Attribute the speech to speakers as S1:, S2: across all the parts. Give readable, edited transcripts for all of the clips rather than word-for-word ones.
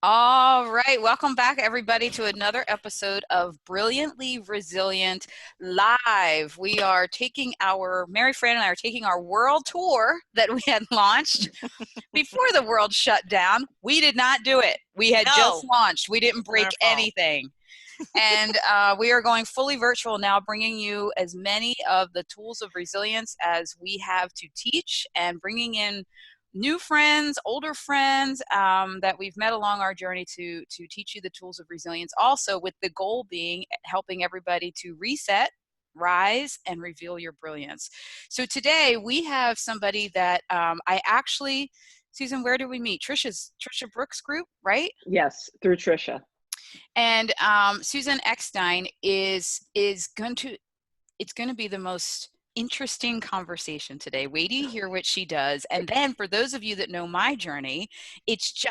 S1: All right, welcome back, everybody, to another episode of Brilliantly Resilient Live. We are taking Mary Fran and I are taking our world tour that we had launched before the world shut down. We did not do it. We had just
S2: No,
S1: launched. We didn't
S2: not
S1: break
S2: our fault.
S1: anything. And we are going fully virtual now, bringing you as many of the tools of resilience as we have to teach and bringing in new friends, older friends that we've met along our journey to teach you the tools of resilience. Also, with the goal being helping everybody to reset, rise, and reveal your brilliance. So today we have somebody that I actually, Susan, where did we meet? Trisha Brooks' group, right?
S3: Yes, through Trisha.
S1: And Susan Eckstein is going to it's going to be the most interesting conversation today. Wait till you hear what she does. And then for those of you that know my journey,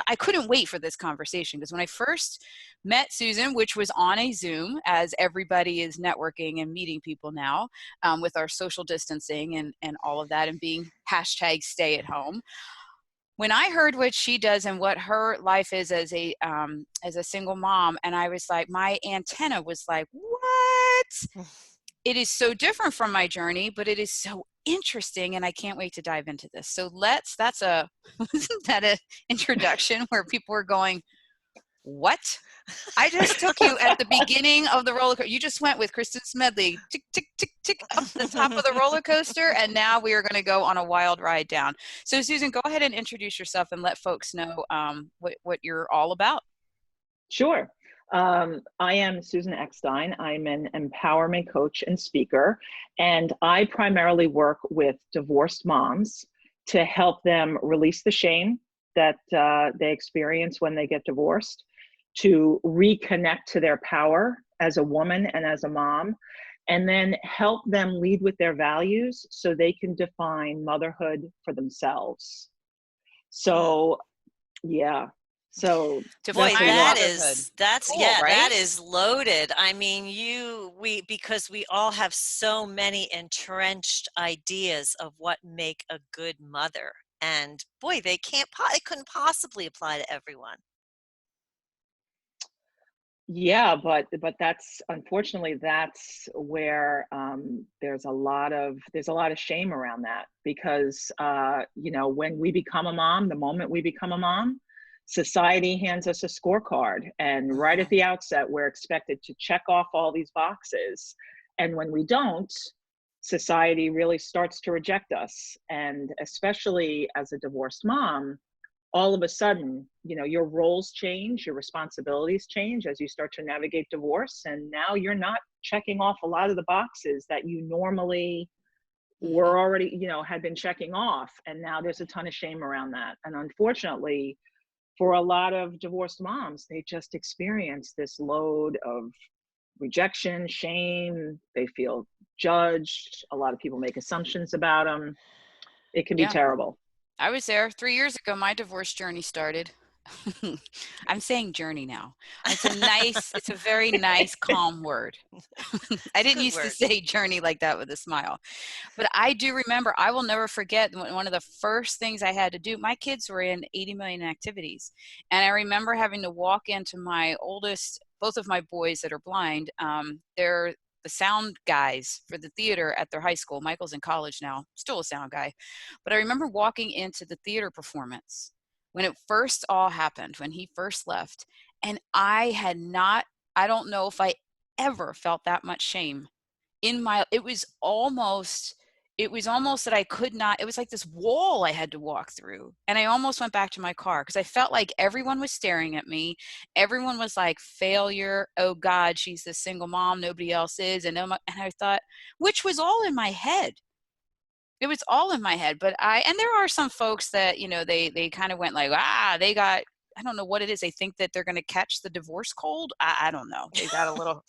S1: I couldn't wait for this conversation because when I first met Susan, which was on a Zoom, as everybody is networking and meeting people now with our social distancing and all of that and being hashtag stay at home. When I heard what she does and what her life is as a single mom, and I was like, my antenna was like, what? It is so different from my journey, but it is so interesting, and I can't wait to dive into this. So isn't that an introduction where people are going, what? I just took you at the beginning of the roller coaster. You just went with Kristen Smedley, tick, tick, tick, tick, up the top of the roller coaster, and now we are going to go on a wild ride down. So, Susan, go ahead and introduce yourself and let folks know what you're all about.
S3: Sure. I am Susan Eckstein. I'm an empowerment coach and speaker, and I primarily work with divorced moms to help them release the shame that they experience when they get divorced, to reconnect to their power as a woman and as a mom, and then help them lead with their values so they can define motherhood for themselves. So, yeah. So
S2: Boy,
S1: Define motherhood.
S2: that's
S1: Cool,
S2: yeah,
S1: right?
S2: that is loaded. I mean, because we all have so many entrenched ideas of what make a good mother, and boy, they couldn't possibly apply to everyone.
S3: yeah, but that's unfortunately that's where there's a lot of shame around that because when we become a mom, the moment we become a mom, society hands us a scorecard, and right at the outset we're expected to check off all these boxes, and when we don't, society really starts to reject us, and especially as a divorced mom, all of a sudden, your roles change, your responsibilities change as you start to navigate divorce. And now you're not checking off a lot of the boxes that you normally were already, had been checking off. And now there's a ton of shame around that. And unfortunately, for a lot of divorced moms, they just experience this load of rejection, shame. They feel judged. A lot of people make assumptions about them. It can be
S1: Yeah.
S3: terrible.
S1: I was there 3 years ago. My divorce journey started. I'm saying journey now. It's a very nice, calm word. I
S2: It's a
S1: didn't
S2: good
S1: used to
S2: word.
S1: say journey like that with a smile. But I do remember, I will never forget one of the first things I had to do. My kids were in 80 million activities. And I remember having to walk into my oldest, both of my boys that are blind, they're the sound guys for the theater at their high school. Michael's in college now, still a sound guy. But I remember walking into the theater performance when it first all happened, when he first left. And I don't know if I ever felt that much shame it was almost that I could not, it was like this wall I had to walk through. And I almost went back to my car because I felt like everyone was staring at me. Everyone was like, failure. Oh God, she's the single mom. Nobody else is. And I thought, which was all in my head. It was all in my head. And there are some folks that, they kind of went like, I don't know what it is. They think that they're going to catch the divorce cold. I don't know. They got a little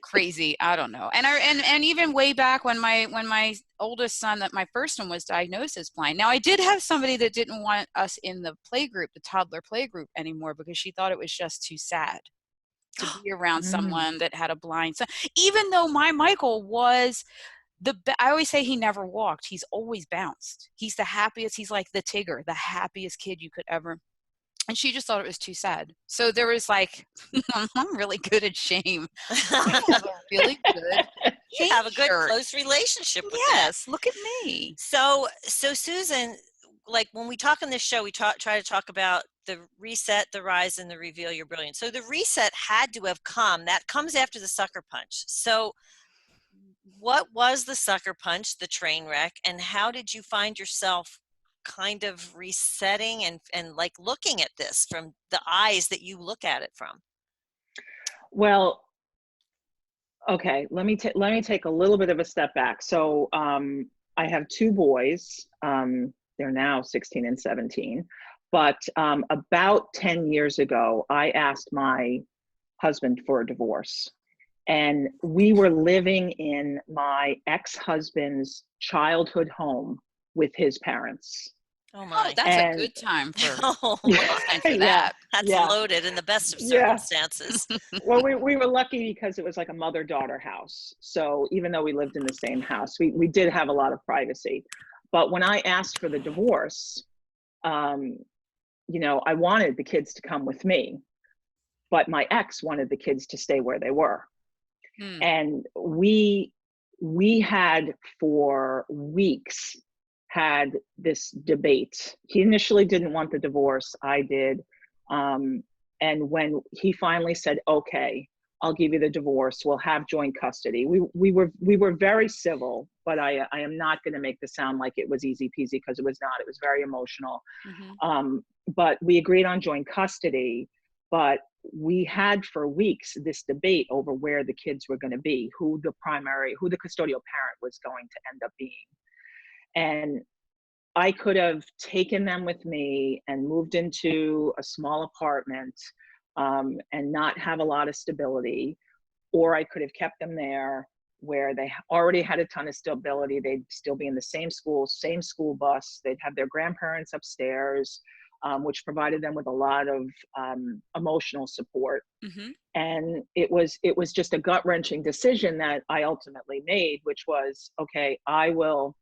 S1: crazy. I don't know. And even way back when my oldest son, that my first one, was diagnosed as blind. Now I did have somebody that didn't want us in the play group, the toddler play group anymore, because she thought it was just too sad to be around someone that had a blind son. Even though my Michael was I always say he never walked. He's always bounced. He's the happiest. He's like the Tigger, the happiest kid you could ever and she just thought it was too sad. So there was like, I'm really good at shame. I have a really good
S2: You
S1: shame
S2: have a good
S1: shirt.
S2: close relationship with that.
S1: Yes, look at me.
S2: So Susan, like when we talk on this show, we try to talk about the reset, the rise, and the reveal your brilliance. So the reset had to have come. That comes after the sucker punch. So what was the sucker punch, the train wreck, and how did you find yourself kind of resetting and like looking at this from the eyes that you look at it from?
S3: Well, okay, let me take a little bit of a step back. So I have two boys. They're now 16 and 17. But about 10 years ago, I asked my husband for a divorce. And we were living in my ex-husband's childhood home with his parents.
S2: Oh
S1: Oh,
S2: my.
S1: that's a good time for
S2: Oh
S1: time
S2: my.
S1: for
S3: Yeah,
S1: that.
S2: That's
S3: yeah,
S2: loaded in the best of
S3: yeah.
S2: circumstances.
S3: Well, we were lucky because it was like a mother-daughter house. So even though we lived in the same house, we did have a lot of privacy. But when I asked for the divorce, you know, I wanted the kids to come with me, but my ex wanted the kids to stay where they were.
S1: Hmm.
S3: And we had for weeks had this debate. He initially didn't want the divorce. I did. And when he finally said, okay, I'll give you the divorce, we'll have joint custody. We were very civil, but I am not going to make this sound like it was easy peasy, because it was not. It was very emotional.
S1: Mm-hmm.
S3: But we agreed on joint custody. But we had for weeks this debate over where the kids were going to be, who the custodial parent was going to end up being. And I could have taken them with me and moved into a small apartment and not have a lot of stability, or I could have kept them there where they already had a ton of stability. They'd still be in the same school bus. They'd have their grandparents upstairs, which provided them with a lot of emotional support.
S1: Mm-hmm.
S3: And it was just a gut-wrenching decision that I ultimately made, which was, okay, I will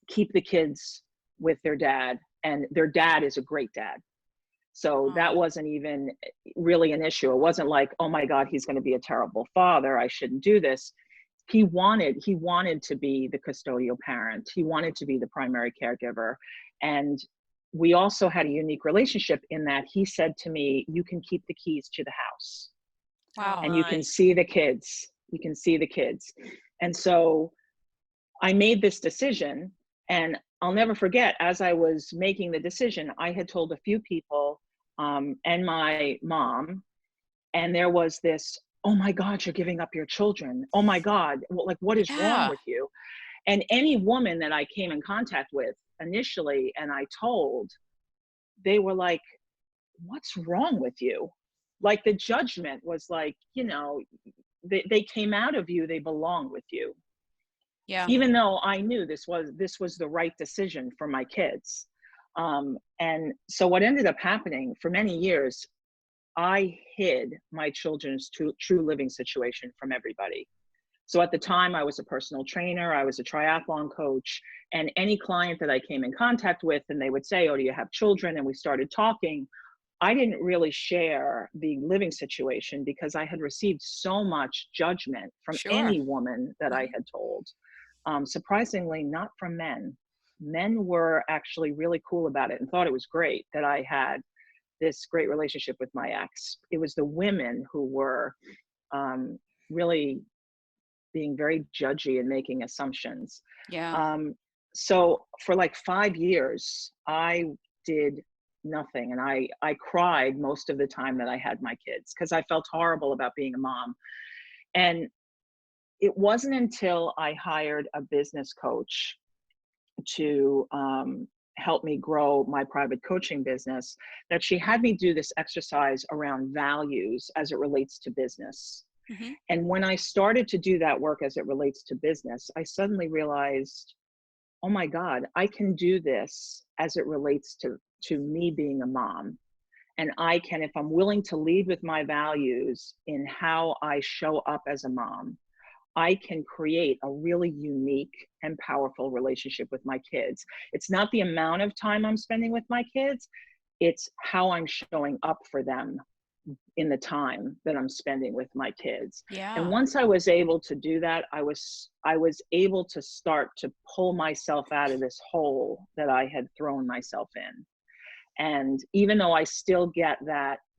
S3: keep the kids with their dad, and their dad is a great dad. So that wasn't even really an issue. It wasn't like, oh my God, he's going to be a terrible father, I shouldn't do this. He wanted to be the custodial parent. He wanted to be the primary caregiver. And we also had a unique relationship in that he said to me, you can keep the keys to the house.
S2: Oh
S3: And you
S2: my.
S3: can see the kids. You can see the kids. And so I made this decision, and I'll never forget, as I was making the decision, I had told a few people and my mom, and there was this, oh my God, you're giving up your children. Oh my God, like what is wrong
S1: Yeah.
S3: with you? And any woman that I came in contact with initially and I told, they were like, what's wrong with you? Like the judgment was like, you know, they came out of you, they belong with you.
S1: Yeah.
S3: Even though I knew this was the right decision for my kids. And so what ended up happening for many years, I hid my children's true living situation from everybody. So at the time, I was a personal trainer, I was a triathlon coach, and any client that I came in contact with, and they would say, oh, do you have children? And we started talking. I didn't really share the living situation because I had received so much judgment from
S1: Sure.
S3: any woman that I had told. Surprisingly, not from men. Men were actually really cool about it and thought it was great that I had this great relationship with my ex. It was the women who were really being very judgy and making assumptions.
S1: Yeah.
S3: So for like 5 years, I did nothing. And I cried most of the time that I had my kids because I felt horrible about being a mom. And it wasn't until I hired a business coach to help me grow my private coaching business that she had me do this exercise around values as it relates to business.
S1: Mm-hmm.
S3: And when I started to do that work as it relates to business, I suddenly realized, oh my God, I can do this as it relates to me being a mom. And I can, if I'm willing to lead with my values in how I show up as a mom, I can create a really unique and powerful relationship with my kids. It's not the amount of time I'm spending with my kids. it's how I'm showing up for them in the time that I'm spending with my kids. And
S1: Yeah.
S3: once I was able to do that, I was able to start to pull myself out of this hole that I had thrown myself in. And even though I still get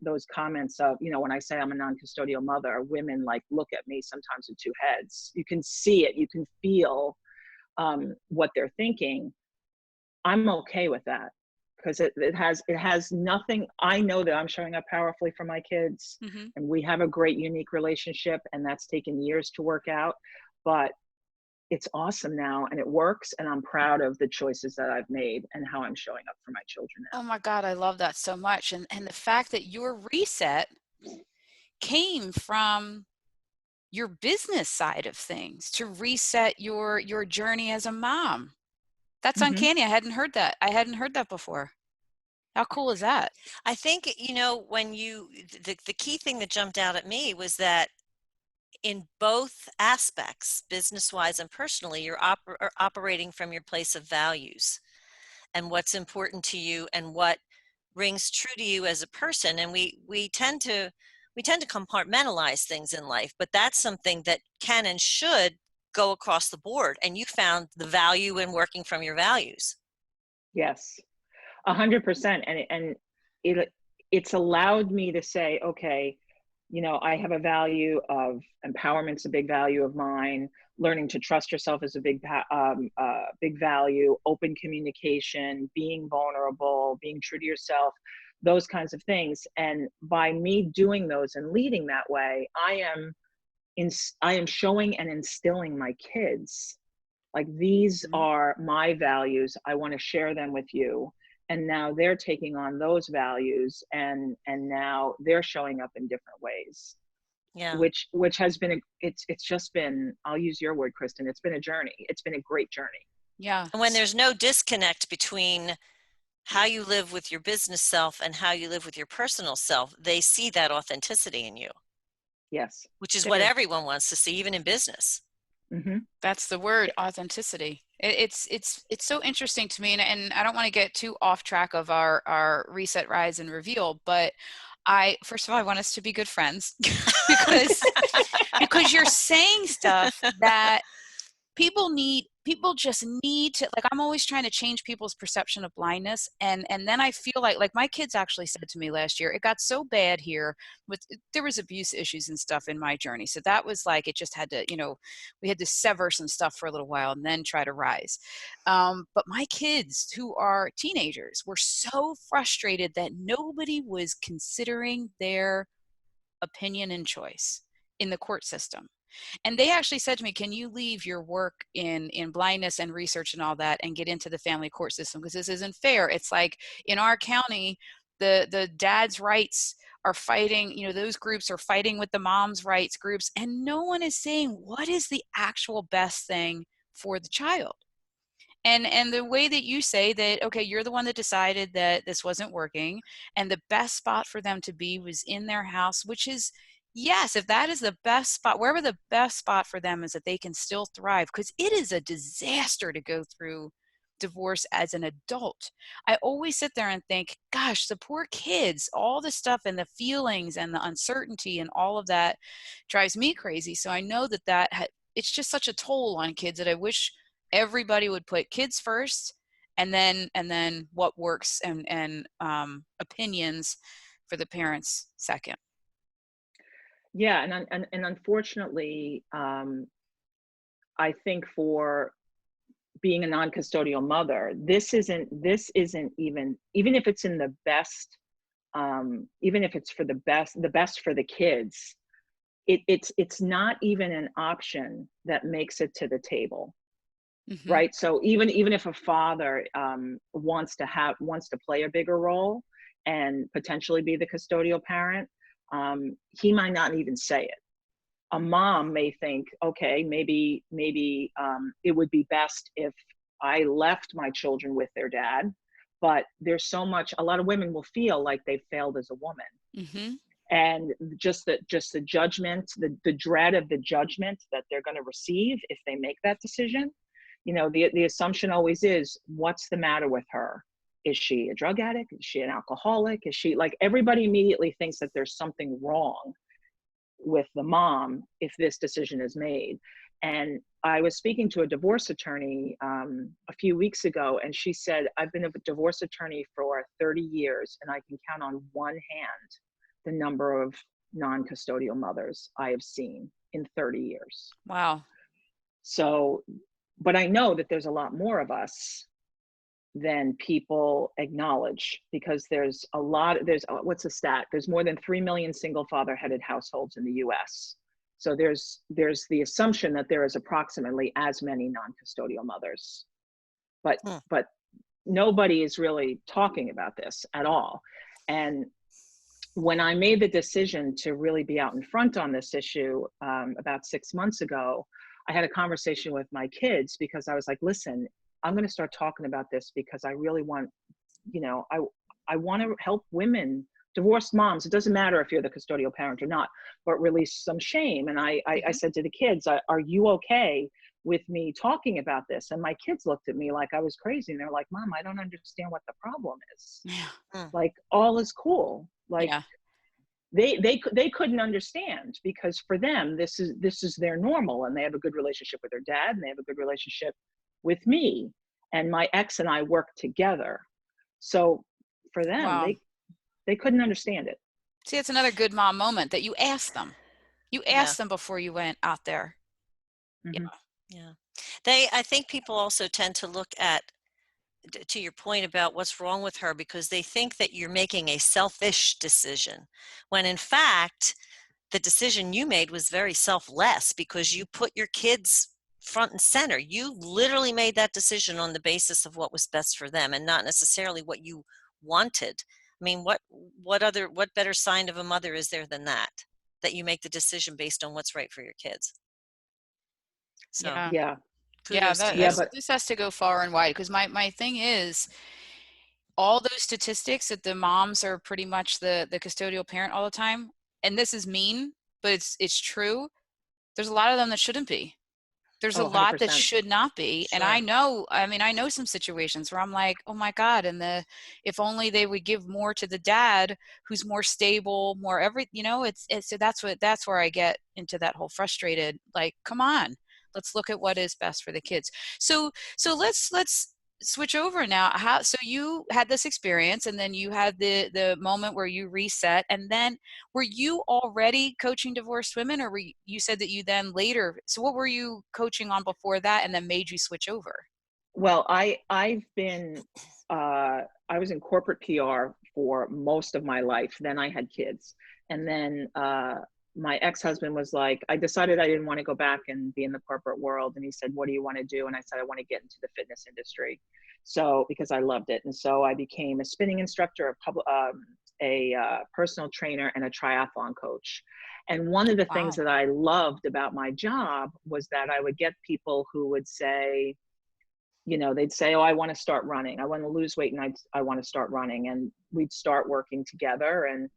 S3: those comments of, when I say I'm a non-custodial mother, women like look at me sometimes with two heads. You can see it, you can feel what they're thinking. I'm okay with that, because it has nothing. I know that I'm showing up powerfully for my kids,
S1: Mm-hmm.
S3: and we have a great, unique relationship, and that's taken years to work out. But it's awesome now, and it works, and I'm proud of the choices that I've made and how I'm showing up for my children now.
S1: Oh my God, I love that so much. And the fact that your reset came from your business side of things to reset your journey as a mom. That's
S3: Mm-hmm.
S1: uncanny. I hadn't heard that. I hadn't heard that before. How cool is that?
S2: I think, when the key thing that jumped out at me was that in both aspects, business-wise and personally, you're operating from your place of values and what's important to you and what rings true to you as a person. And we tend to compartmentalize things in life, but that's something that can and should go across the board. And you found the value in working from your values.
S3: Yes, 100%. And it's allowed me to say, okay, I have a value of empowerment's a big value of mine. Learning to trust yourself is a big value. Open communication, being vulnerable, being true to yourself, those kinds of things. And by me doing those and leading that way, I am showing and instilling my kids, like, these
S1: Mhm.
S3: are my values. I want to share them with you. And now they're taking on those values, and now they're showing up in different ways,
S2: Yeah.
S3: which has been it's just been, I'll use your word, Kristin, it's been a journey. It's been a great journey.
S1: Yeah.
S2: And when there's no disconnect between how you live with your business self and how you live with your personal self, they see that authenticity in you,
S3: Yes.
S2: which is what
S1: There.
S2: everyone wants to see, even in business.
S3: Mm-hmm.
S1: That's the word, authenticity. It's so interesting to me, and I don't want to get too off track of our reset, rise, and reveal, but first of all, I want us to be good friends because you're saying stuff that people just need to, like, I'm always trying to change people's perception of blindness, and then I feel like my kids actually said to me last year, it got so bad here there was abuse issues and stuff in my journey, so that was like, it just had to, we had to sever some stuff for a little while and then try to rise. But my kids, who are teenagers, were so frustrated that nobody was considering their opinion and choice in the court system. And they actually said to me, can you leave your work in blindness and research and all that and get into the family court system? Because this isn't fair. It's like in our county, the dad's rights are fighting, those groups are fighting with the mom's rights groups. And no one is saying, what is the actual best thing for the child? And the way that you say that, okay, you're the one that decided that this wasn't working, and the best spot for them to be was in their house, which is, yes, if that is the best spot, wherever the best spot for them is, that they can still thrive, because it is a disaster to go through divorce as an adult. I always sit there and think, gosh, the poor kids, all the stuff and the feelings and the uncertainty and all of that drives me crazy. So I know it's just such a toll on kids that I wish everybody would put kids first, and then what works and opinions for the parents second.
S3: Yeah. And unfortunately, I think for being a non-custodial mother, this isn't even if it's in the best, even if it's for the best for the kids, it's not even an option that makes it to the table.
S1: Mm-hmm.
S3: Right. So even if a father wants to play a bigger role and potentially be the custodial parent, he might not even say it. A mom may think, okay, maybe it would be best if I left my children with their dad, but there's a lot of women will feel like they failed as a woman.
S1: Mm-hmm.
S3: And just the judgment, the dread of the judgment that they're going to receive if they make that decision. The assumption always is, what's the matter with her? Is she a drug addict? Is she an alcoholic? Is she like, everybody immediately thinks that there's something wrong with the mom if this decision is made. And I was speaking to a divorce attorney a few weeks ago, and she said, I've been a divorce attorney for 30 years, and I can count on one hand the number of non-custodial mothers I have seen in 30 years.
S1: Wow.
S3: So, but I know that there's a lot more of us than people acknowledge, because there's a lot, what's the stat? There's more than 3 million single father-headed households in the US. So there's the assumption that there is approximately as many non-custodial mothers, but nobody is really talking about this at all. And when I made the decision to really be out in front on this issue about 6 months ago, I had a conversation with my kids, because I was like, listen, I'm going to start talking about this because I really want, you know, I want to help women, divorced moms. It doesn't matter if you're the custodial parent or not, but release some shame. And I said to the kids, are you okay with me talking about this? And my kids looked at me like I was crazy. And they're like, Mom, I don't understand what the problem is.
S1: Yeah.
S3: Like, all is cool. Like,
S1: yeah.
S3: They couldn't understand, because for them, this is their normal, and they have a good relationship with their dad, and they have a good relationship with me, and my ex and I work together. So for them,
S1: Wow.
S3: they couldn't understand it.
S1: See, it's another good mom moment that you asked them. You asked them before you went out there.
S3: Mm-hmm.
S2: Yeah. I think people also tend to look at, to your point about what's wrong with her, because they think that you're making a selfish decision, when in fact, the decision you made was very selfless, because you put your kids front and center. You literally made that decision on the basis of what was best for them, and not necessarily what you wanted. I mean, what better sign of a mother is there than that you make the decision based on what's right for your kids? So
S1: Yeah.
S2: kudos to
S1: Yeah,
S2: you.
S3: But
S1: this has to go far and wide, because my thing is, all those statistics that the moms are pretty much the custodial parent all the time, and this is mean, but it's true. There's a lot of them that shouldn't be. There's a
S3: oh,
S1: lot that
S3: 100%.
S1: should not be. And
S2: Sure.
S1: I know some situations where I'm like, oh my God, if only they would give more to the dad who's more stable, more it's so that's where I get into that whole frustrated, like, come on, let's look at what is best for the kids. So let's switch over now. So you had this experience, and then you had the moment where you reset, and then were you already coaching divorced women, or you said that you then later, so what were you coaching on before that and then made you switch over?
S3: Well, I've been I was in corporate PR for most of my life. Then I had kids, and then my ex-husband was like, I decided I didn't want to go back and be in the corporate world, and he said, what do you want to do? And I said, I want to get into the fitness industry, so because I loved it. And so I became a spinning instructor, a personal trainer, and a triathlon coach. And one of the things that I loved about my job was that I would get people who would say, you know, they'd say, oh, I want to start running. I want to lose weight, and I want to start running. And we'd start working together, and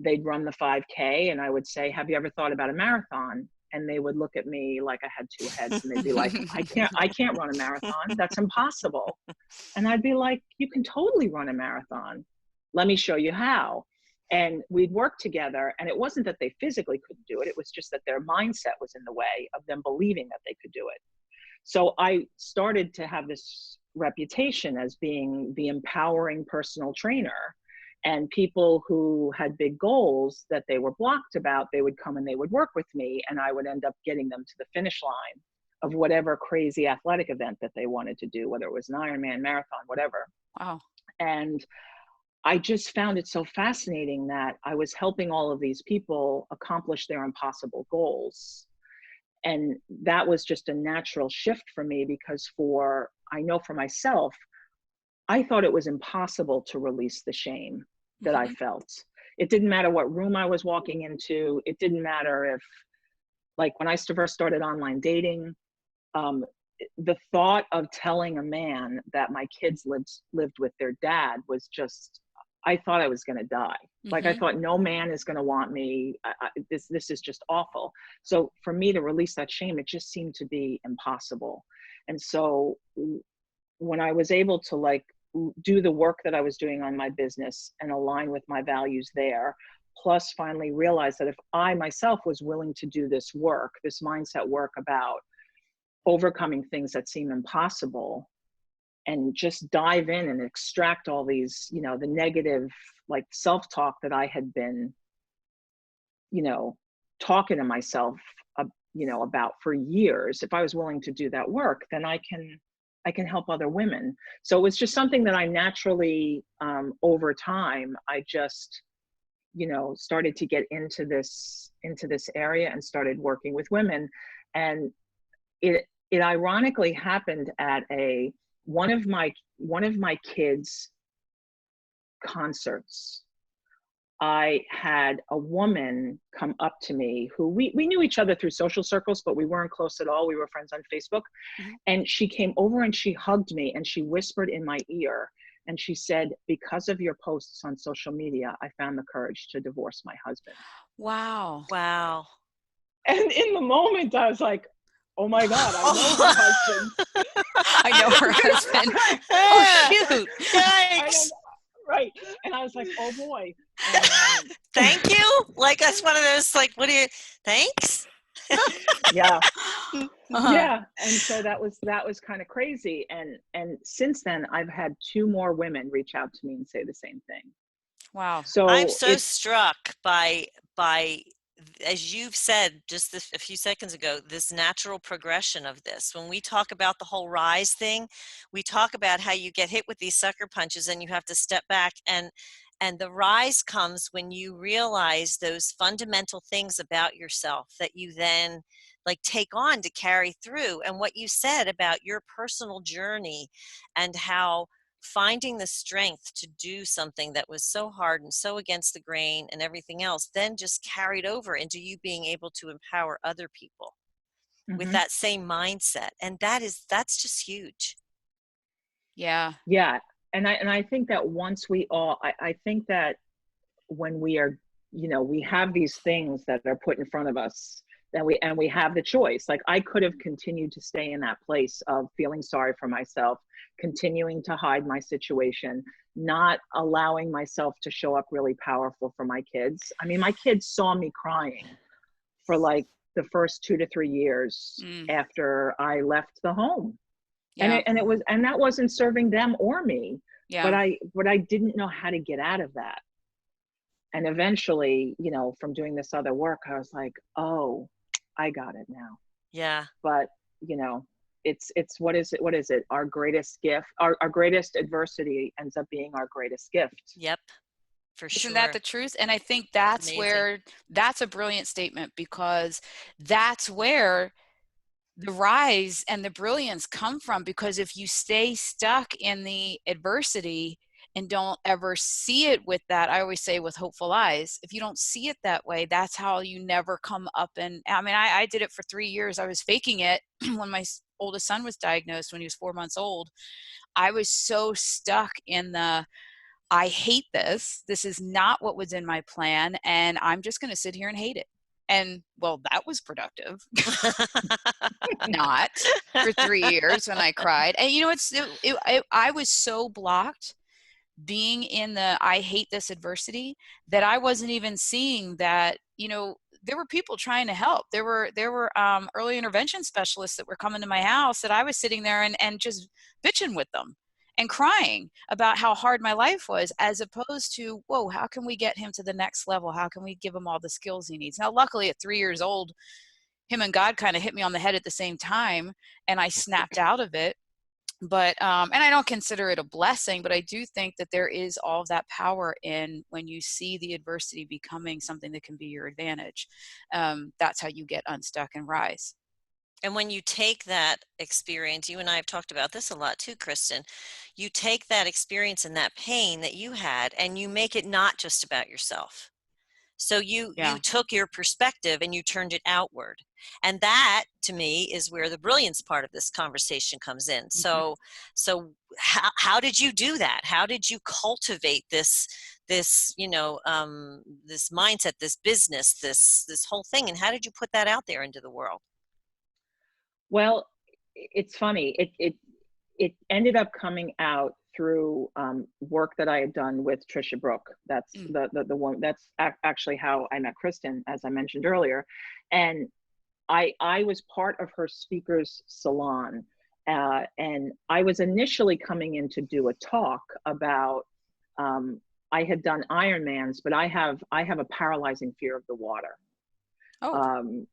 S3: they'd run the 5K, and I would say, have you ever thought about a marathon? And they would look at me like I had two heads, and they'd be like, I can't run a marathon. That's impossible. And I'd be like, you can totally run a marathon. Let me show you how. And we'd work together, and it wasn't that they physically couldn't do it. It was just that their mindset was in the way of them believing that they could do it. So I started to have this reputation as being the empowering personal trainer, and people who had big goals that they were blocked about, they would come and they would work with me, and I would end up getting them to the finish line of whatever crazy athletic event that they wanted to do, whether it was an Ironman, marathon, whatever.
S1: Wow.
S3: And I just found it so fascinating that I was helping all of these people accomplish their impossible goals. And that was just a natural shift for me, because I know for myself, I thought it was impossible to release the shame that I felt. It didn't matter what room I was walking into. It didn't matter if, like, when I first started online dating, the thought of telling a man that my kids lived with their dad was just, I thought I was going to die. Like, I thought, no man is going to want me. This is just awful. So for me to release that shame, it just seemed to be impossible. And so when I was able to, like, do the work that I was doing on my business and align with my values there. Plus finally realize that if I myself was willing to do this work, this mindset work about overcoming things that seem impossible, and just dive in and extract all these, you know, the negative, like self-talk that I had been, you know, talking to myself, you know, about for years. If I was willing to do that work, then I can help other women. So it's just something that I naturally, over time, I just, you know, started to get into this area and started working with women. And it ironically happened at one of my kids' concerts. I had a woman come up to me who we knew each other through social circles, but we weren't close at all. We were friends on Facebook.
S1: Mm-hmm.
S3: And she came over and she hugged me and she whispered in my ear and she said, "Because of your posts on social media, I found the courage to divorce my husband."
S1: Wow.
S2: Wow.
S3: And in the moment I was like, oh my God, I know her husband.
S1: I know her husband. Oh, shoot.
S2: Yikes.
S3: Right. And I was like, oh boy.
S2: Thank you. Like, that's one of those, like, what do you, thanks?
S3: Yeah.
S1: Uh-huh.
S3: Yeah. And so that was kind of crazy. And since then I've had 2 more women reach out to me and say the same thing.
S1: Wow.
S3: So
S2: I'm so struck by, as you've said just a few seconds ago, this natural progression of this. When we talk about the whole rise thing, we talk about how you get hit with these sucker punches and you have to step back, and the rise comes when you realize those fundamental things about yourself that you then like take on to carry through. And what you said about your personal journey and how finding the strength to do something that was so hard and so against the grain and everything else then just carried over into you being able to empower other people with that same mindset. And that's just huge.
S1: Yeah.
S3: Yeah. And I think that once we all, I think that when we are, you know, we have these things that are put in front of us, and we have the choice. Like, I could have continued to stay in that place of feeling sorry for myself, continuing to hide my situation, not allowing myself to show up really powerful for my kids. I mean, my kids saw me crying for like the first 2 to 3 years after I left the home.
S1: Yeah.
S3: And that wasn't serving them or me.
S1: Yeah.
S3: But I didn't know how to get out of that. And eventually, you know, from doing this other work, I was like, oh, I got it now.
S2: Yeah.
S3: But, you know, it's what is it? Our greatest gift, our greatest adversity ends up being our greatest gift.
S2: Yep. For sure.
S1: Isn't that the truth? And I think that's where, that's a brilliant statement, because that's where the rise and the brilliance come from. Because if you stay stuck in the adversity and don't ever see it with that, I always say with hopeful eyes, if you don't see it that way, that's how you never come up. And I mean, I did it for 3 years. I was faking it when my oldest son was diagnosed when he was 4 months old. I was so stuck in the, I hate this. This is not what was in my plan. And I'm just going to sit here and hate it. And well, that was productive. Not for 3 years when I cried. And you know, I was so blocked being in the, I hate this adversity, that I wasn't even seeing that, you know, there were people trying to help. There were early intervention specialists that were coming to my house that I was sitting there and just bitching with them and crying about how hard my life was, as opposed to, whoa, how can we get him to the next level? How can we give him all the skills he needs? Now, luckily at 3 years old, him and God kind of hit me on the head at the same time, and I snapped out of it. But, and I don't consider it a blessing, but I do think that there is all of that power in when you see the adversity becoming something that can be your advantage. That's how you get unstuck and rise.
S2: And when you take that experience, you and I have talked about this a lot too, Kristin, you take that experience and that pain that you had and you make it not just about yourself. So you took your perspective and you turned it outward. And that, to me, is where the brilliance part of this conversation comes in. So how did you do that? How did you cultivate this you know, this mindset, this business, this whole thing? And how did you put that out there into the world?
S3: Well, it's funny. It ended up coming out through work that I had done with Trisha Brook. That's the one, that's actually how I met Kristin, as I mentioned earlier. And I was part of her speakers salon. And I was initially coming in to do a talk about, I had done Ironmans, but I have a paralyzing fear of the water.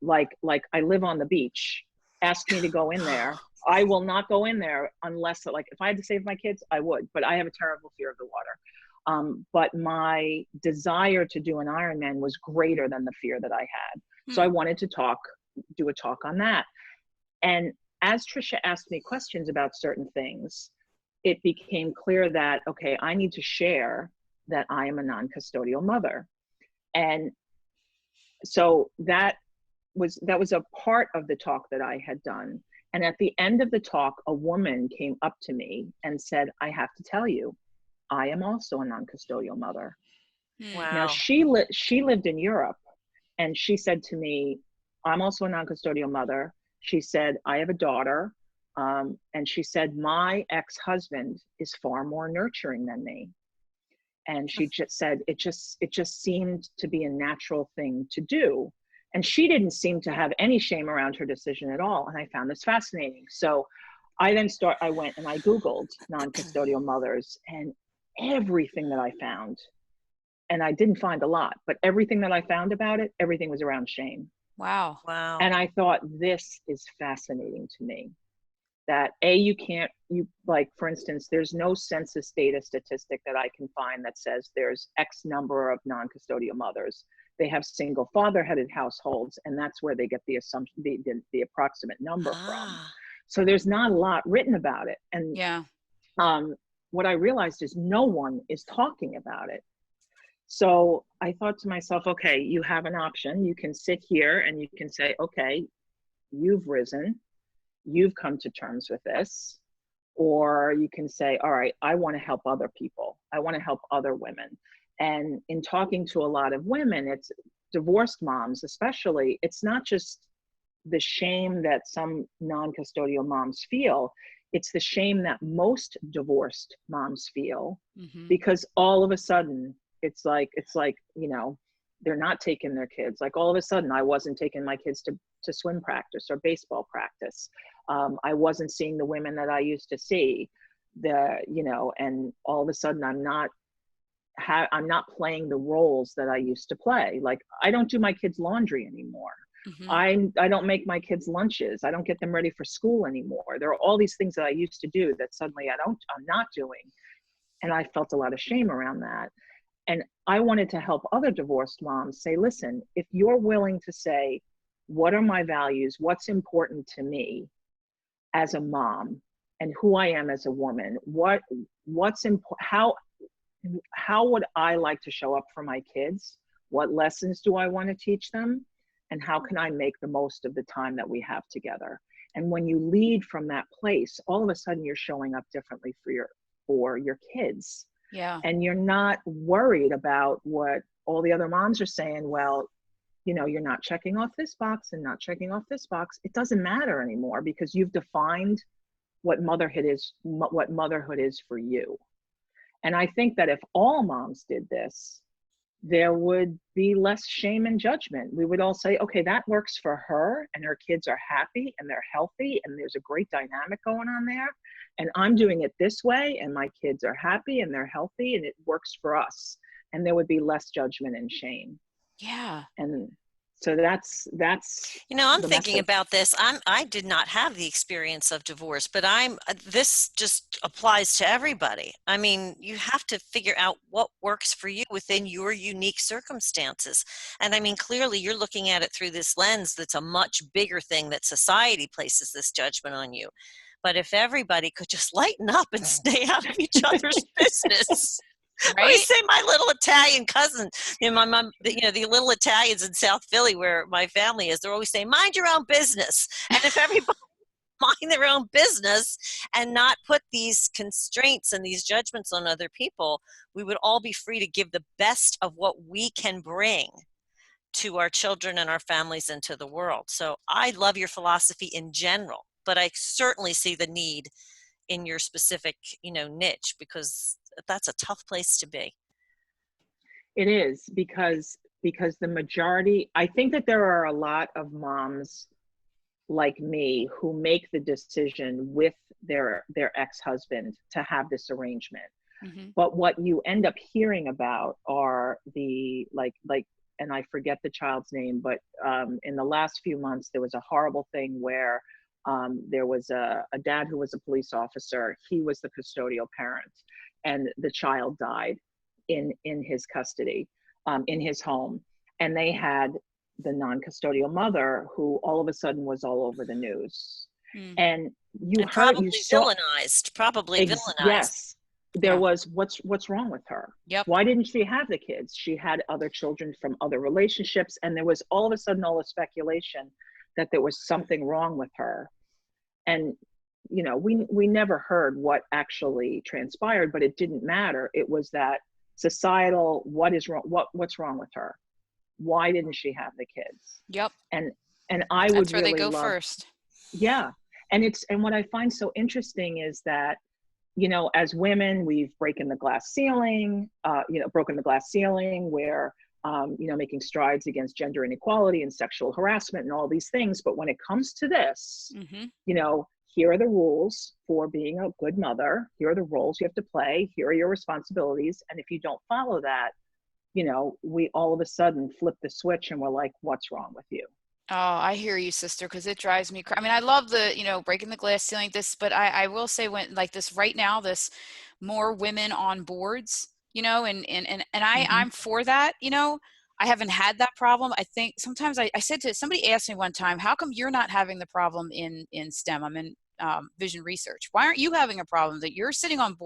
S3: Like I live on the beach. Ask me to go in there. I will not go in there unless, like, if I had to save my kids, I would, but I have a terrible fear of the water. But my desire to do an Ironman was greater than the fear that I had. So I wanted to do a talk on that. And as Trisha asked me questions about certain things, it became clear that, okay, I need to share that I am a non-custodial mother. And so that was a part of the talk that I had done. And at the end of the talk, a woman came up to me and said, I have to tell you, I am also a non-custodial mother.
S2: Wow.
S3: Now she lived in Europe, and she said to me, I'm also a non-custodial mother. She said, I have a daughter. And she said, my ex-husband is far more nurturing than me. And she just said, it just seemed to be a natural thing to do. And she didn't seem to have any shame around her decision at all. And I found this fascinating. So I went and I Googled non-custodial mothers, and everything that I found, and I didn't find a lot, but everything that I found about it, everything was around shame.
S1: Wow.
S3: And I thought, this is fascinating to me. That like, for instance, there's no census data statistic that I can find that says there's X number of non-custodial mothers. They have single father-headed households, and that's where they get the assumption, the approximate number from. So there's not a lot written about it. And what I realized is no one is talking about it. So I thought to myself, okay, you have an option. You can sit here and you can say, okay, you've risen, you've come to terms with this. Or you can say, all right, I want to help other people. I want to help other women. And in talking to a lot of women, it's divorced moms especially, it's not just the shame that some non-custodial moms feel, it's the shame that most divorced moms feel, because all of a sudden it's like, you know, they're not taking their kids. Like all of a sudden I wasn't taking my kids to swim practice or baseball practice. I wasn't seeing the women that I used to see, and all of a sudden I'm not playing the roles that I used to play. Like I don't do my kids' laundry anymore. I don't make my kids lunches. I don't get them ready for school anymore. There are all these things that I used to do that suddenly I'm not doing. And I felt a lot of shame around that. And I wanted to help other divorced moms say, listen, if you're willing to say, what are my values? What's important to me as a mom and who I am as a woman? What's important? How would I like to show up for my kids? What lessons do I want to teach them? And how can I make the most of the time that we have together? And when you lead from that place, all of a sudden you're showing up differently for your kids.
S1: Yeah.
S3: And you're not worried about what all the other moms are saying. Well, you know, you're not checking off this box and not checking off this box. It doesn't matter anymore because you've defined what motherhood is for you. And I think that if all moms did this, there would be less shame and judgment. We would all say, okay, that works for her and her kids are happy and they're healthy and there's a great dynamic going on there. And I'm doing it this way and my kids are happy and they're healthy and it works for us. And there would be less judgment and shame.
S1: Yeah.
S3: And so that's
S2: you know, I'm thinking
S3: message.
S2: about this. I did not have the experience of divorce, but this just applies to everybody. I mean, you have to figure out what works for you within your unique circumstances. And I mean, clearly you're looking at it through this lens that's a much bigger thing, that society places this judgment on you. But if everybody could just lighten up and stay out of each other's business.
S1: Right?
S2: I say my little Italian cousin, you know, my mom, you know, the little Italians in South Philly where my family is, they're always saying, mind your own business. And if everybody mind their own business and not put these constraints and these judgments on other people, we would all be free to give the best of what we can bring to our children and our families and to the world. So I love your philosophy in general, but I certainly see the need in your specific, niche, because that's a tough place to be.
S3: It is, because the majority, I think that there are a lot of moms like me who make the decision with their ex-husband to have this arrangement.
S1: Mm-hmm.
S3: But what you end up hearing about are the like and I forget the child's name, but in the last few months there was a horrible thing where there was a dad who was a police officer. He was the custodial parent, and the child died in his custody, in his home, and they had the non-custodial mother who all of a sudden was all over the news.
S1: Mm.
S3: And you
S2: And
S3: heard, you saw,
S2: probably villainized.
S3: yes, there
S1: Yeah.
S3: was, what's wrong with her?
S1: Yep.
S3: Why didn't she have the kids? She had other children from other relationships, and there was all of a sudden all the speculation that there was something wrong with her. And we never heard what actually transpired, but it didn't matter. It was that societal, what is wrong, what's wrong with her? Why didn't she have the kids?
S1: Yep.
S3: And I would
S1: That's where
S3: really
S1: they go
S3: love,
S1: first.
S3: yeah. And what I find so interesting is that, as women, we've broken the glass ceiling, where, making strides against gender inequality and sexual harassment and all these things. But when it comes to this,
S1: Mm-hmm.
S3: Here are the rules for being a good mother. Here are the roles you have to play. Here are your responsibilities. And if you don't follow that, we all of a sudden flip the switch and we're like, what's wrong with you?
S1: Oh, I hear you, sister, because it drives me crazy. I mean, I love the, breaking the glass ceiling, but I will say, when like this right now, this more women on boards, and I'm for that, I haven't had that problem. I think sometimes I said to somebody, asked me one time, how come you're not having the problem in STEM? I'm in vision research. Why aren't you having a problem that you're sitting on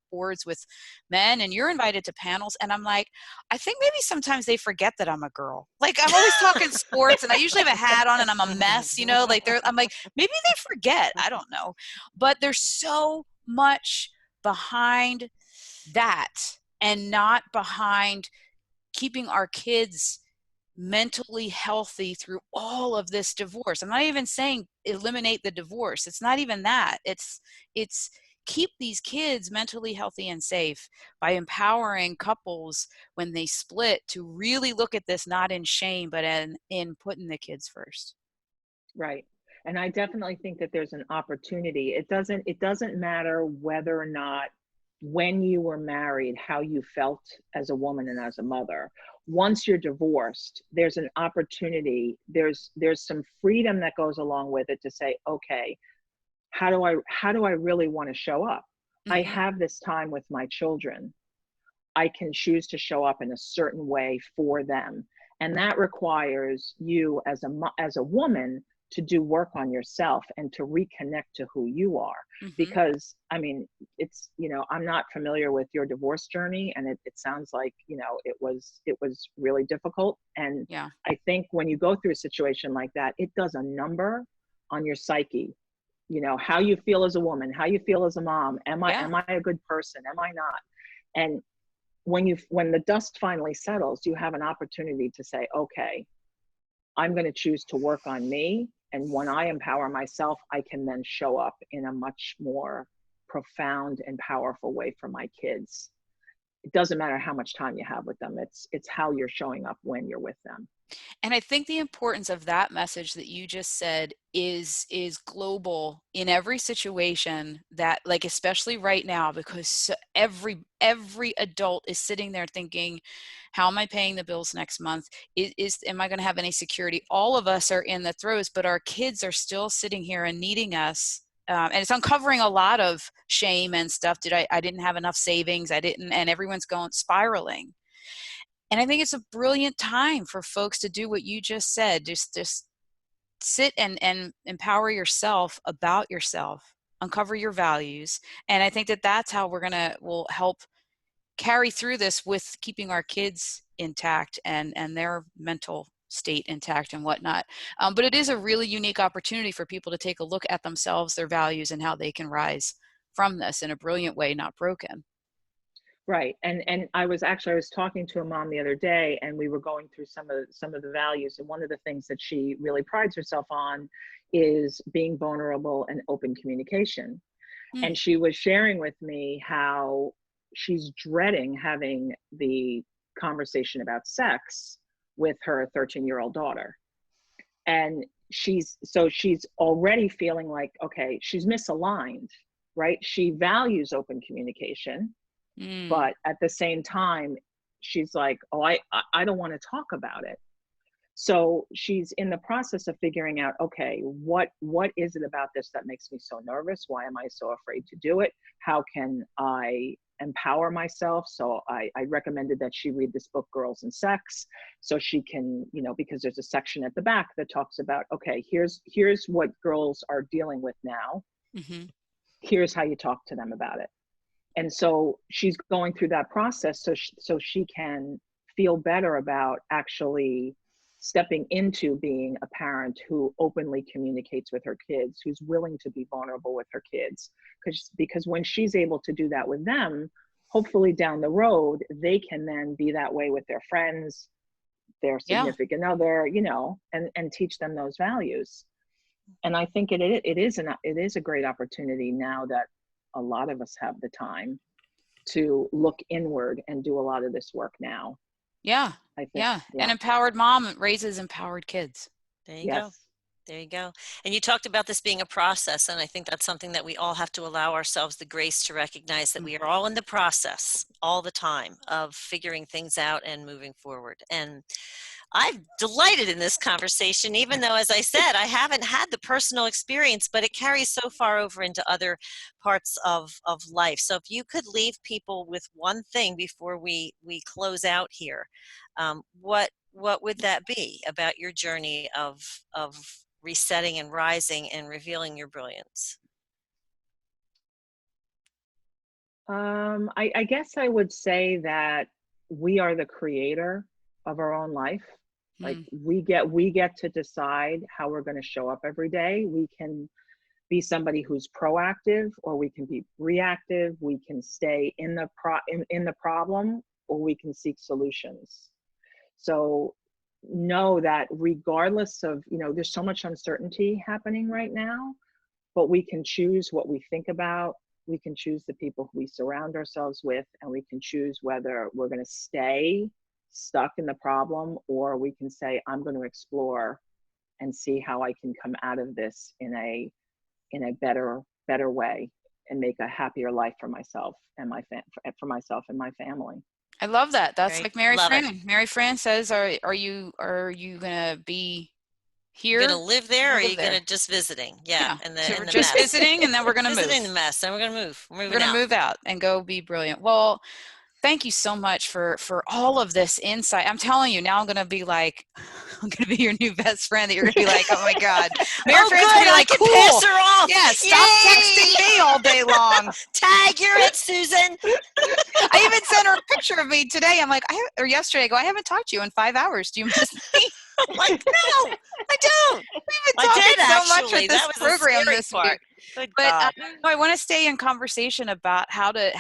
S1: boards with men and you're invited to panels? And I'm like, I think maybe sometimes they forget that I'm a girl. Like, I'm always talking sports and I usually have a hat on and I'm a mess, I'm like, maybe they forget. I don't know. But there's so much behind that, and not behind keeping our kids mentally healthy through all of this divorce. I'm not even saying eliminate the divorce. It's not even that. It's keep these kids mentally healthy and safe by empowering couples when they split to really look at this not in shame, but in putting the kids first.
S3: Right. And I definitely think that there's an opportunity. It doesn't matter whether or not, when you were married, how you felt as a woman and as a mother. Once you're divorced, there's an opportunity. There's some freedom that goes along with it to say, okay, how do I really want to show up?
S1: Mm-hmm.
S3: I have this time with my children. I can choose to show up in a certain way for them. And that requires you as a woman to do work on yourself and to reconnect to who you are.
S1: Mm-hmm.
S3: Because I mean, it's, I'm not familiar with your divorce journey, and it sounds like, it was really difficult. And
S1: yeah,
S3: I think when you go through a situation like that, it does a number on your psyche, how you feel as a woman, how you feel as a mom. Am I a good person? Am I not? And when the dust finally settles, you have an opportunity to say, okay, I'm going to choose to work on me. And when I empower myself, I can then show up in a much more profound and powerful way for my kids. It doesn't matter how much time you have with them. It's how you're showing up when you're with them.
S1: And I think the importance of that message that you just said is global in every situation, that, like, especially right now, because every adult is sitting there thinking, how am I paying the bills next month? Am I going to have any security? All of us are in the throes, but our kids are still sitting here and needing us. And it's uncovering a lot of shame and stuff. I didn't have enough savings. And everyone's going spiraling. And I think it's a brilliant time for folks to do what you just said. Just sit and empower yourself about yourself, uncover your values. And I think that that's how we'll help carry through this with keeping our kids intact and their mental state intact and whatnot. But it is a really unique opportunity for people to take a look at themselves, their values, and how they can rise from this in a brilliant way, not broken.
S3: Right. And I was talking to a mom the other day, and we were going through some of the values. And one of the things that she really prides herself on is being vulnerable and open communication. And she was sharing with me how she's dreading having the conversation about sex with her 13-year-old daughter. And she's already feeling like, okay, she's misaligned, right? She values open communication, but at the same time, she's like, oh, I don't want to talk about it. So she's in the process of figuring out, okay, what is it about this that makes me so nervous? Why am I so afraid to do it? How can I empower myself? So I recommended that she read this book, Girls and Sex, so she can, because there's a section at the back that talks about, okay, here's what girls are dealing with now. Here's how you talk to them about it. And so she's going through that process so she can feel better about actually stepping into being a parent who openly communicates with her kids, who's willing to be vulnerable with her kids. Because when she's able to do that with them, hopefully down the road, they can then be that way with their friends, their significant other, and teach them those values. And I think it is a great opportunity now that a lot of us have the time to look inward and do a lot of this work now.
S1: Yeah. I think, An empowered mom raises empowered kids.
S2: There you go. There you go. And you talked about this being a process, and I think that's something that we all have to allow ourselves the grace to recognize, that we are all in the process all the time of figuring things out and moving forward. And I'm delighted in this conversation, even though, as I said, I haven't had the personal experience, but it carries so far over into other parts of life. So if you could leave people with one thing before we close out here, what would that be about your journey of resetting and rising and revealing your brilliance?
S3: I guess I would say that we are the creator of our own life. Like we get to decide how we're going to show up every day. We can be somebody who's proactive, or we can be reactive. We can stay in the problem, or we can seek solutions. So know that regardless of, there's so much uncertainty happening right now, but we can choose what we think about. We can choose the people who we surround ourselves with, and we can choose whether we're going to stay stuck in the problem, or we can say, I'm going to explore and see how I can come out of this in a better way, and make a happier life for myself and my family.
S1: I love that. That's like Mary
S2: Love
S1: Fran.
S2: it.
S1: Mary Fran says, are you gonna be here?
S2: You're gonna live there, or are you gonna just visiting? Yeah.
S1: So we're just visiting, and then we're gonna move.
S2: Visiting the mess, and we're gonna move.
S1: We're gonna move out and go be brilliant. Well, thank you so much for all of this insight. I'm telling you, now I'm going to be like, I'm going to be your new best friend that you're going to be like, oh my God. Mary Fran's going to be like,
S2: I can
S1: cool.
S2: pass her off.
S1: Yeah, stop texting me all day long.
S2: Tag, you're it, Susan.
S1: I even sent her a picture of me today. I'm like, or yesterday, I go, I haven't talked to you in 5 hours. Do you miss me?
S2: I'm like, no, I don't.
S1: We've been talking so much with this program this week. But I want to stay in conversation about how to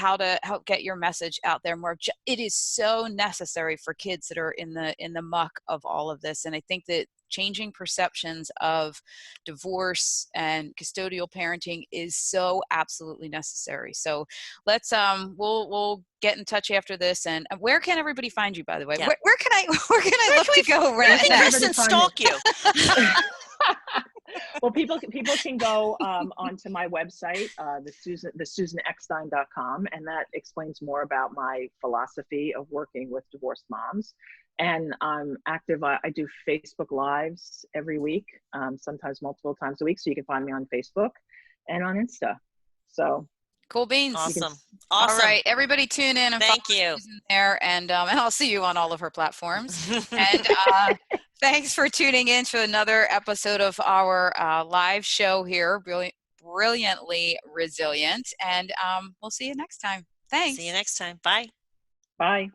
S1: help get your message out there more. It is so necessary for kids that are in the muck of all of this, and I think that changing perceptions of divorce and custodial parenting is so absolutely necessary. So let's we'll get in touch after this. And where can everybody find you, by the way?
S2: Yeah.
S1: Where can I look to go?
S2: Where can Kristin stalk you?
S3: Well, people can go onto my website, thesusaneckstein.com, and that explains more about my philosophy of working with divorced moms. And I'm active. I do Facebook Lives every week, sometimes multiple times a week. So you can find me on Facebook and on Insta. So
S1: cool beans.
S2: Awesome.
S1: All right, everybody tune in and
S2: thank you
S1: there, and I'll see you on all of her platforms. And thanks for tuning in to another episode of our live show here, Brilliantly Resilient, and we'll see you next time. Thanks.
S2: See you next time. Bye.
S3: Bye.